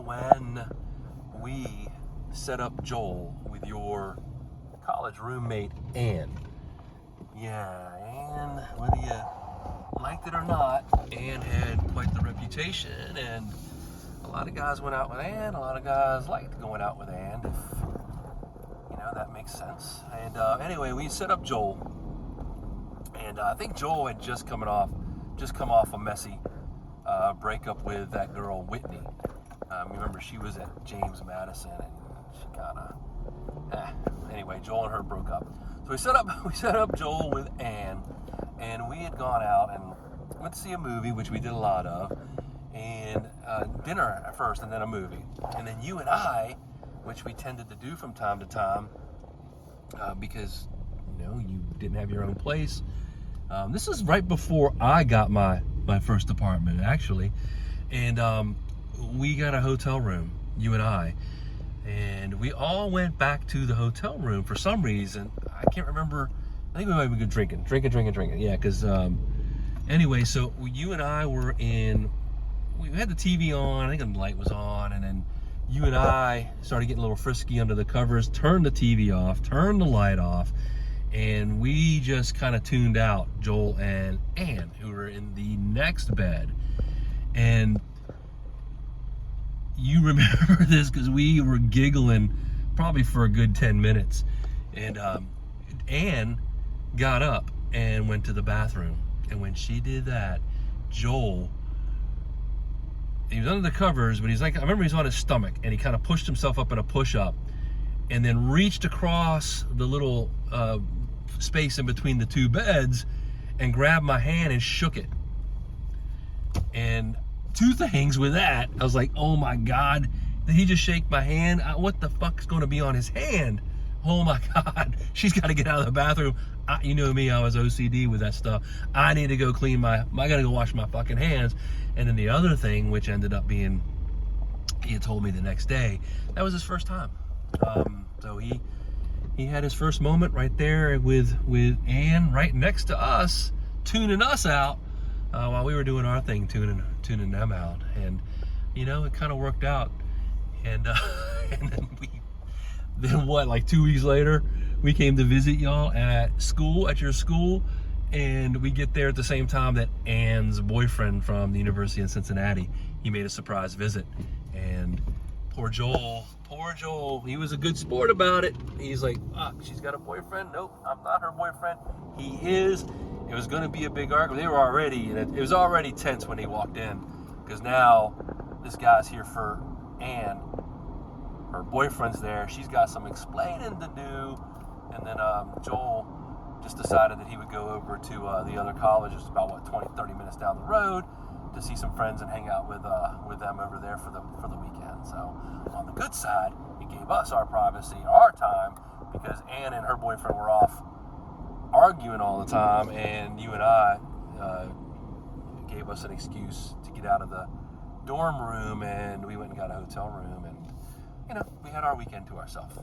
when we set up Joel with your college roommate, Ann? Yeah, Ann, whether you liked it or not, Ann had quite the reputation, and a lot of guys went out with Ann, a lot of guys liked going out with Ann, if that makes sense. And anyway, we set up Joel, and I think Joel had just come off a messy breakup with that girl Whitney. Remember, she was at James Madison, and she kind of anyway. Joel and her broke up, so we set up Joel with Ann, and we had gone out and went to see a movie, which we did a lot of, and dinner at first, and then a movie, and then you and I, which we tended to do from time to time, because you didn't have your own place. This is right before I got my first apartment, actually, and we got a hotel room, you and I, and we all went back to the hotel room for some reason. I can't remember. I think we might have been drinking. Yeah, because anyway, so you and I were we had the TV on, I think the light was on, and then you and I started getting a little frisky under the covers, turned the TV off, turned the light off, and we just kind of tuned out Joel and Ann, who were in the next bed. And you remember this because we were giggling probably for a good 10 minutes. And Ann got up and went to the bathroom. And when she did that, Joel, he was under the covers, but I remember he's on his stomach, and he kind of pushed himself up in a push-up and then reached across the little space in between the two beds and grabbed my hand and shook it. And two things with that, I was like, oh my God, did he just shake my hand? What the fuck is going to be on his hand? Oh my God, she's got to get out of the bathroom. You know me, I was OCD with that stuff. I need to go I gotta go wash my fucking hands. And then the other thing, which ended up being, he had told me the next day, that was his first time. So he had his first moment right there with Ann right next to us, tuning us out, while we were doing our thing, tuning them out. And it kind of worked out. And and then like 2 weeks later, we came to visit y'all at your school, and we get there at the same time that Ann's boyfriend from the University of Cincinnati, he made a surprise visit. And poor Joel, he was a good sport about it. He's like, she's got a boyfriend? Nope, I'm not her boyfriend. He is. It was going to be a big argument. It was already tense when he walked in, because now this guy's here for Ann. Her boyfriend's there. She's got some explaining to do. And then Joel just decided that he would go over to the other college, just about 20-30 minutes down the road, to see some friends and hang out with them over there for the weekend. So on the good side, he gave us our privacy, our time, because Ann and her boyfriend were off arguing all the time, and you and I gave us an excuse to get out of the dorm room, and we went and got a hotel room, and we had our weekend to ourselves.